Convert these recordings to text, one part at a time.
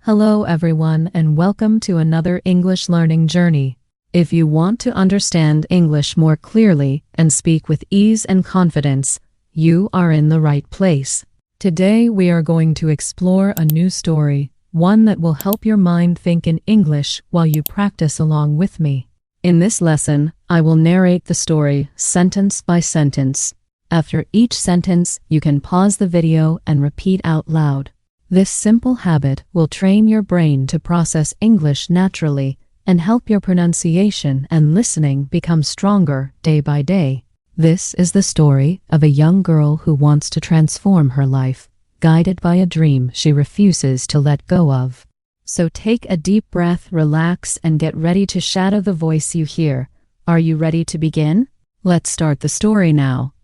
Hello everyone and welcome to another English learning journey. If you want to understand English more clearly and speak with ease and confidence, you are in the right place. Today we are going to explore a new story, one that will help your mind think in English while you practice along with me. In this lesson, I will narrate the story sentence by sentence. After each sentence, you can pause the video and repeat out loud. This simple habit will train your brain to process English naturally and help your pronunciation and listening become stronger day by day. This is the story of a young girl who wants to transform her life, guided by a dream she refuses to let go of. So take a deep breath, relax, and get ready to shadow the voice you hear. Are you ready to begin? Let's start the story now.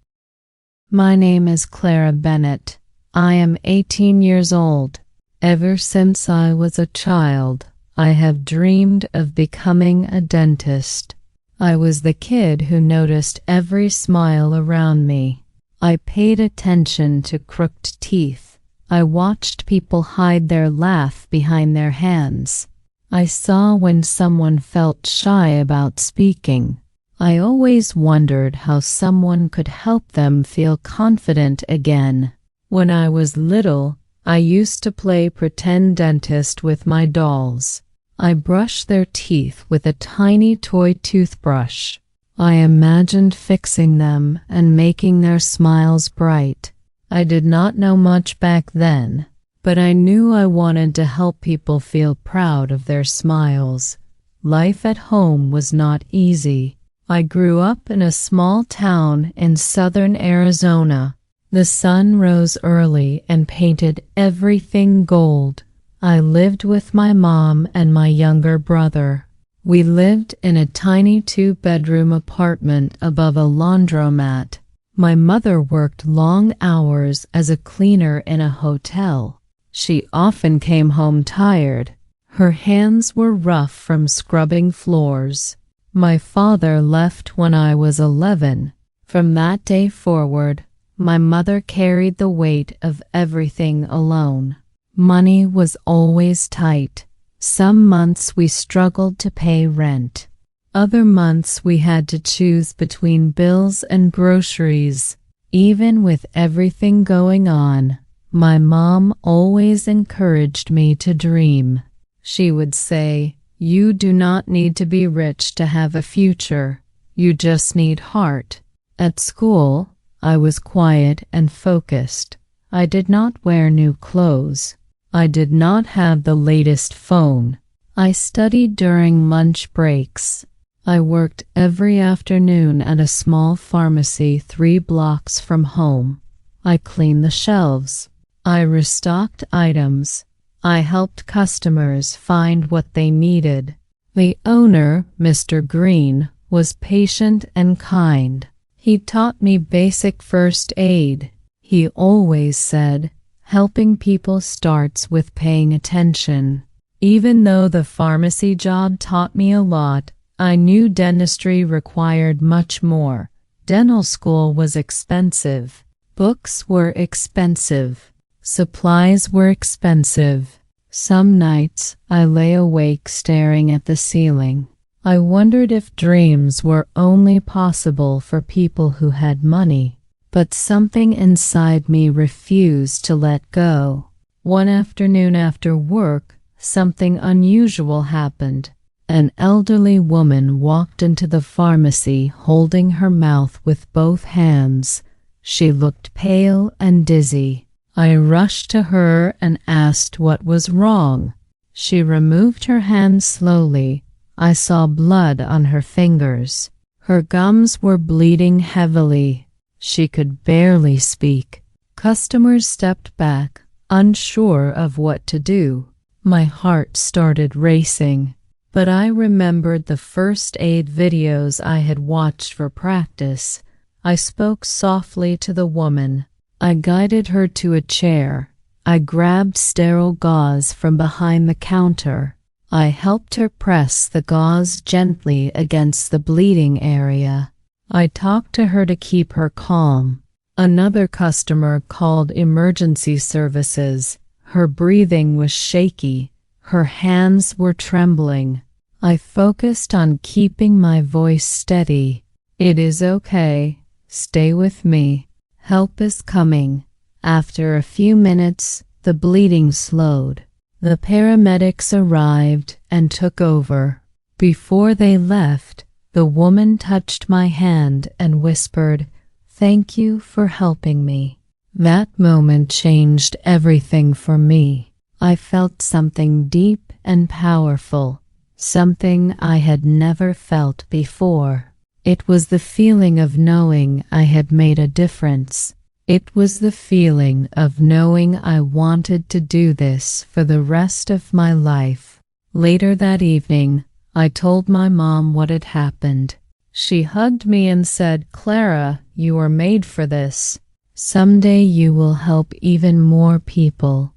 My name is Clara Bennett. I am 18 years old. Ever since I was a child, I have dreamed of becoming a dentist. I was the kid who noticed every smile around me. I paid attention to crooked teeth. I watched people hide their laugh behind their hands. I saw when someone felt shy about speaking. I always wondered how someone could help them feel confident again. When I was little, I used to play pretend dentist with my dolls. I brushed their teeth with a tiny toy toothbrush. I imagined fixing them and making their smiles bright. I did not know much back then, but I knew I wanted to help people feel proud of their smiles. Life at home was not easy. I grew up in a small town in southern Arizona. The sun rose early and painted everything gold. I lived with my mom and my younger brother. We lived in a tiny two-bedroom apartment above a laundromat. My mother worked long hours as a cleaner in a hotel. She often came home tired. Her hands were rough from scrubbing floors. My father left when I was 11. From that day forward, my mother carried the weight of everything alone. Money was always tight. Some months we struggled to pay rent. Other months we had to choose between bills and groceries. Even with everything going on, my mom always encouraged me to dream. She would say, "You do not need to be rich to have a future. You just need heart." At school, I was quiet and focused. I did not wear new clothes. I did not have the latest phone. I studied during lunch breaks. I worked every afternoon at a small pharmacy 3 blocks from home. I cleaned the shelves. I restocked items. I helped customers find what they needed. The owner, Mr. Green, was patient and kind. He taught me basic first aid. He always said, helping people starts with paying attention. Even though the pharmacy job taught me a lot, I knew dentistry required much more. Dental school was expensive. Books were expensive. Supplies were expensive. Some nights I lay awake staring at the ceiling. I wondered if dreams were only possible for people who had money, but something inside me refused to let go. One afternoon after work, something unusual happened. An elderly woman walked into the pharmacy holding her mouth with both hands. She looked pale and dizzy. I rushed to her and asked what was wrong. She removed her hands slowly. I saw blood on her fingers. Her gums were bleeding heavily. She could barely speak. Customers stepped back, unsure of what to do. My heart started racing, but I remembered the first aid videos I had watched for practice. I spoke softly to the woman. I guided her to a chair. I grabbed sterile gauze from behind the counter. I helped her press the gauze gently against the bleeding area. I talked to her to keep her calm. Another customer called emergency services. Her breathing was shaky. Her hands were trembling. I focused on keeping my voice steady. It is okay. Stay with me. Help is coming. After a few minutes, the bleeding slowed. The paramedics arrived and took over. Before they left, the woman touched my hand and whispered, "Thank you for helping me." That moment changed everything for me. I felt something deep and powerful, something I had never felt before. It was the feeling of knowing I had made a difference. It was the feeling of knowing I wanted to do this for the rest of my life. Later that evening, I told my mom what had happened. She hugged me and said, "Clara, you are made for this. Someday you will help even more people."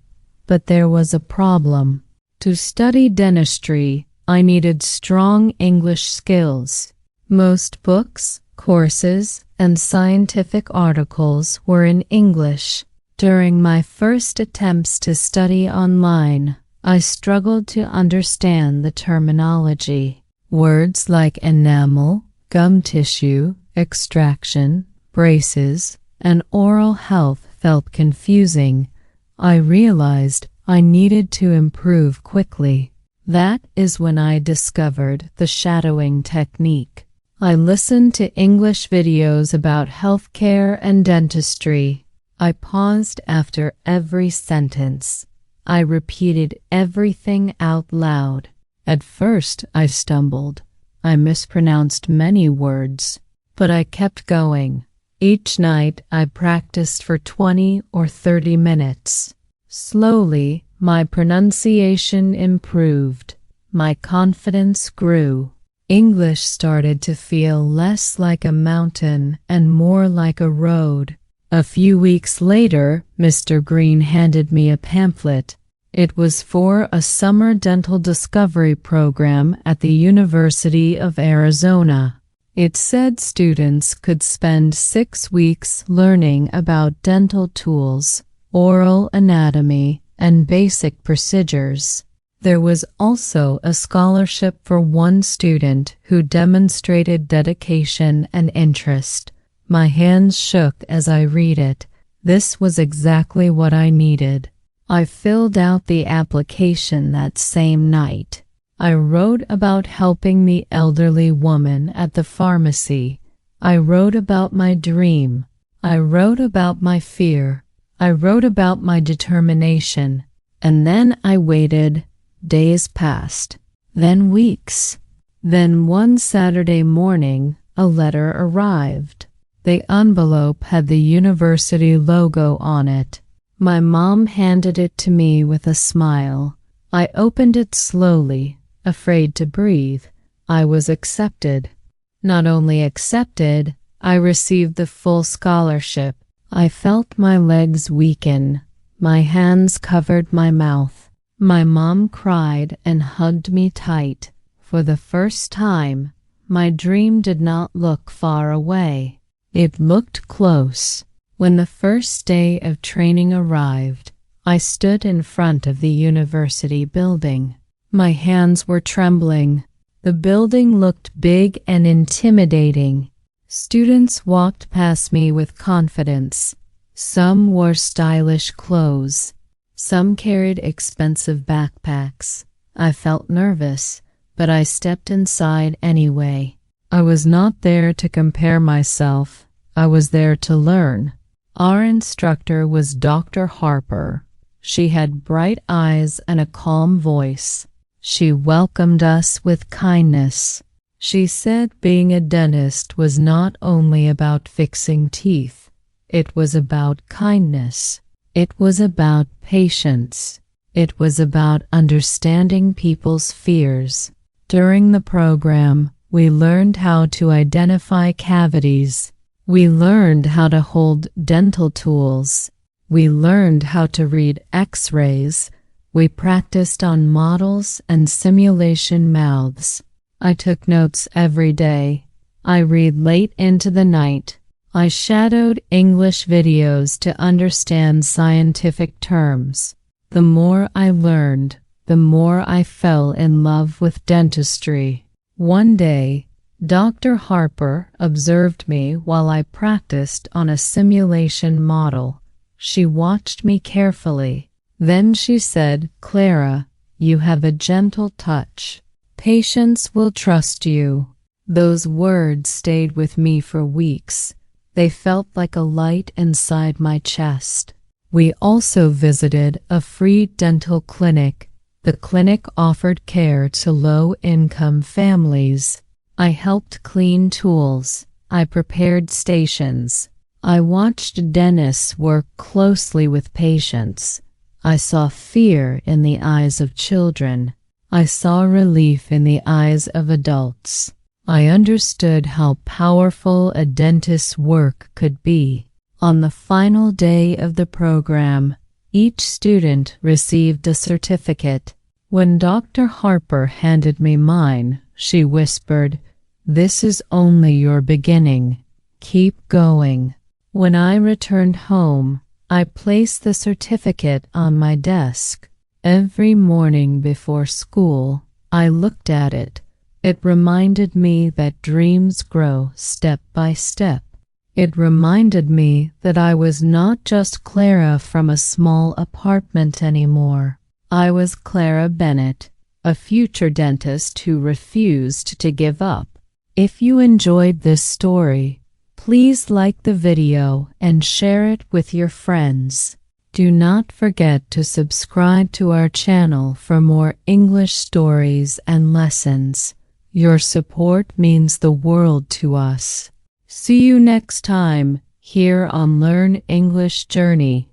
But there was a problem. To study dentistry, I needed strong English skills. Most books, courses, and scientific articles were in English. During my first attempts to study online, I struggled to understand the terminology. Words like enamel, gum tissue, extraction, braces, and oral health felt confusing. I realized I needed to improve quickly. That is when I discovered the shadowing technique. I listened to English videos about healthcare and dentistry. I paused after every sentence. I repeated everything out loud. At first, I stumbled. I mispronounced many words, but I kept going. Each night, I practiced for 20 or 30 minutes. Slowly, my pronunciation improved. My confidence grew. English started to feel less like a mountain and more like a road. A few weeks later, Mr. Green handed me a pamphlet. It was for a summer dental discovery program at the University of Arizona. It said students could spend 6 weeks learning about dental tools, oral anatomy, and basic procedures. There was also a scholarship for one student who demonstrated dedication and interest. My hands shook as I read it. This was exactly what I needed. I filled out the application that same night. I wrote about helping the elderly woman at the pharmacy. I wrote about my dream. I wrote about my fear. I wrote about my determination. And then I waited. Days passed, then weeks. Then one Saturday morning, a letter arrived. The envelope had the university logo on it. My mom handed it to me with a smile. I opened it slowly, afraid to breathe. I was accepted. Not only accepted, I received the full scholarship. I felt my legs weaken. My hands covered my mouth. My mom cried and hugged me tight. For the first time, my dream did not look far away. It looked close. When the first day of training arrived, I stood in front of the university building. My hands were trembling. The building looked big and intimidating. Students walked past me with confidence. Some wore stylish clothes. Some carried expensive backpacks. I felt nervous, but I stepped inside anyway. I was not there to compare myself. I was there to learn. Our instructor was Dr. Harper. She had bright eyes and a calm voice. She welcomed us with kindness. She said being a dentist was not only about fixing teeth. It was about kindness. It was about patience. It was about understanding people's fears. During the program, we learned how to identify cavities. We learned how to hold dental tools. We learned how to read X-rays. We practiced on models and simulation mouths. I took notes every day. I read late into the night. I shadowed English videos to understand scientific terms. The more I learned, the more I fell in love with dentistry. One day, Dr. Harper observed me while I practiced on a simulation model. She watched me carefully. Then she said, "Clara, you have a gentle touch. Patients will trust you." Those words stayed with me for weeks. They felt like a light inside my chest. We also visited a free dental clinic. The clinic offered care to low-income families. I helped clean tools. I prepared stations. I watched dentists work closely with patients. I saw fear in the eyes of children. I saw relief in the eyes of adults. I understood how powerful a dentist's work could be. On the final day of the program, each student received a certificate. When Dr. Harper handed me mine, she whispered, "This is only your beginning. Keep going." When I returned home, I placed the certificate on my desk. Every morning before school, I looked at it. It reminded me that dreams grow step by step. It reminded me that I was not just Clara from a small apartment anymore. I was Clara Bennett, a future dentist who refused to give up. If you enjoyed this story, please like the video and share it with your friends. Do not forget to subscribe to our channel for more English stories and lessons. Your support means the world to us. See you next time here on Learn English Journey.